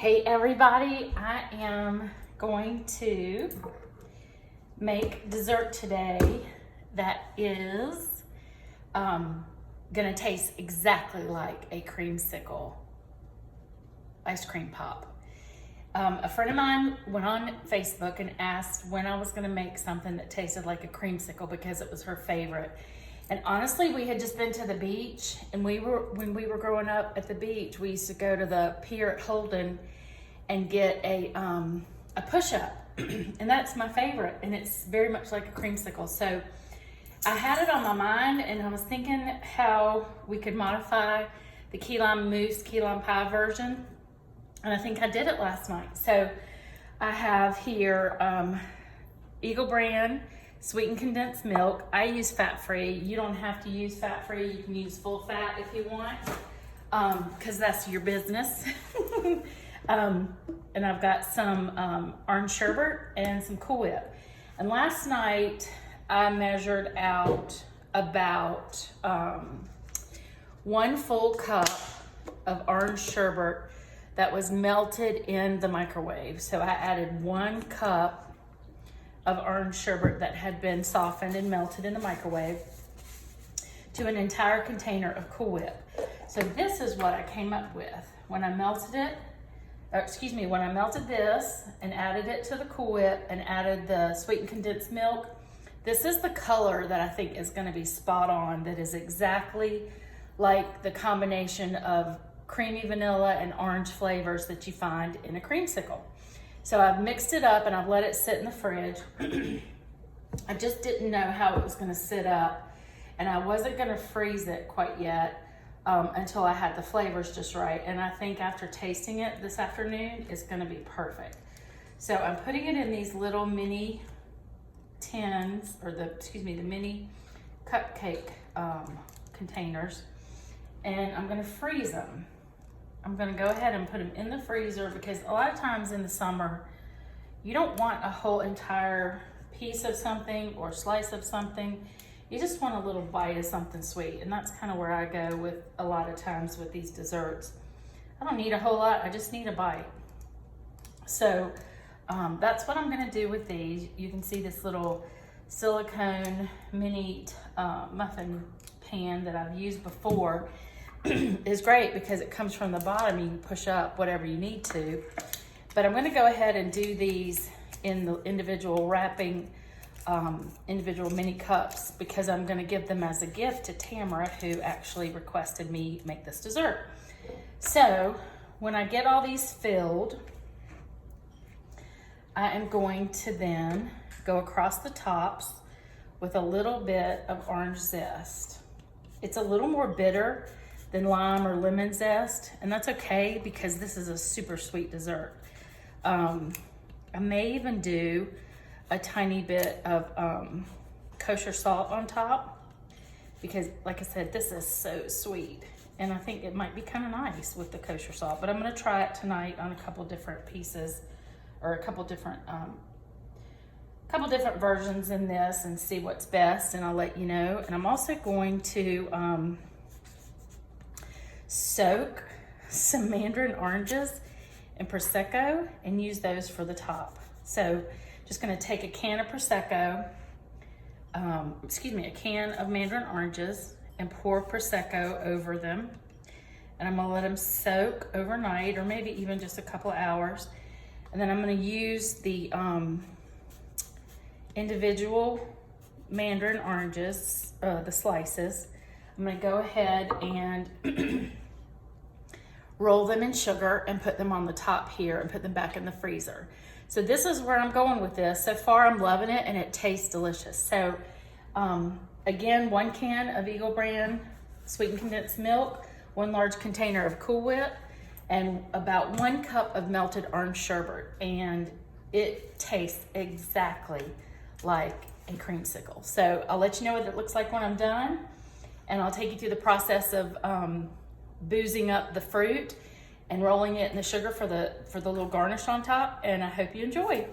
Hey everybody, I am going to make dessert today that is gonna taste exactly like a creamsicle ice cream pop. A friend of mine went on Facebook and asked when I was gonna make something that tasted like a creamsicle because it was her favorite. And honestly, we had just been to the beach, and when we were growing up at the beach, we used to go to the pier at Holden and get a push-up, and that's my favorite, and it's very much like a creamsicle. So I had it on my mind, and I was thinking how we could modify the key lime mousse, key lime pie version, and I think I did it last night. So I have here Eagle brand sweetened condensed milk. I use fat-free. You don't have to use fat-free. You can use full fat if you want, because that's your business. And I've got some orange sherbet and some Cool Whip. And last night I measured out about 1 full cup of orange sherbet that was melted in the microwave. So I added 1 cup of orange sherbet that had been softened and melted in the microwave to an entire container of Cool Whip. So this is what I came up with when I melted it. When I melted this and added it to the Cool Whip and added the sweetened condensed milk. This is the color that I think is gonna be spot on, that is exactly like the combination of creamy vanilla and orange flavors that you find in a creamsicle. So I've mixed it up and I've let it sit in the fridge. I just didn't know how it was gonna sit up, and I wasn't gonna freeze it quite yet until I had the flavors just right. And I think after tasting it this afternoon, it's gonna be perfect. So I'm putting it in these little mini tins, or the mini cupcake containers, and I'm gonna freeze them. I'm gonna go ahead and put them in the freezer because a lot of times in the summer, you don't want a whole entire piece of something or slice of something. You just want a little bite of something sweet, and that's kind of where I go with a lot of times with these desserts. I don't need a whole lot, I just need a bite. So that's what I'm gonna do with these. You can see this little silicone mini muffin pan that I've used before is great because it comes from the bottom. You can push up whatever you need to. But I'm gonna go ahead and do these in the individual wrapping, individual mini cups, because I'm gonna give them as a gift to Tamara, who actually requested me make this dessert. So when I get all these filled, I am going to then go across the tops with a little bit of orange zest. It's a little more bitter than lime or lemon zest, and that's okay because this is a super sweet dessert. I may even do a tiny bit of kosher salt on top because, like I said, this is so sweet, and I think it might be kind of nice with the kosher salt. But I'm gonna try it tonight on a couple different pieces, or a couple different versions in this, and see what's best, and I'll let you know. And I'm also going to soak some Mandarin oranges in Prosecco and use those for the top. So just gonna take a can of Prosecco, a can of Mandarin oranges, and pour Prosecco over them. And I'm gonna let them soak overnight, or maybe even just a couple of hours. And then I'm gonna use the individual Mandarin oranges, the slices. I'm gonna go ahead and roll them in sugar and put them on the top here and put them back in the freezer. So this is where I'm going with this. So far I'm loving it, and it tastes delicious. So again, 1 can of Eagle brand sweetened condensed milk, 1 large container of Cool Whip, and about 1 cup of melted orange sherbet. And it tastes exactly like a creamsicle. So I'll let you know what it looks like when I'm done, and I'll take you through the process of boozing up the fruit and rolling it in the sugar for the little garnish on top. And I hope you enjoy.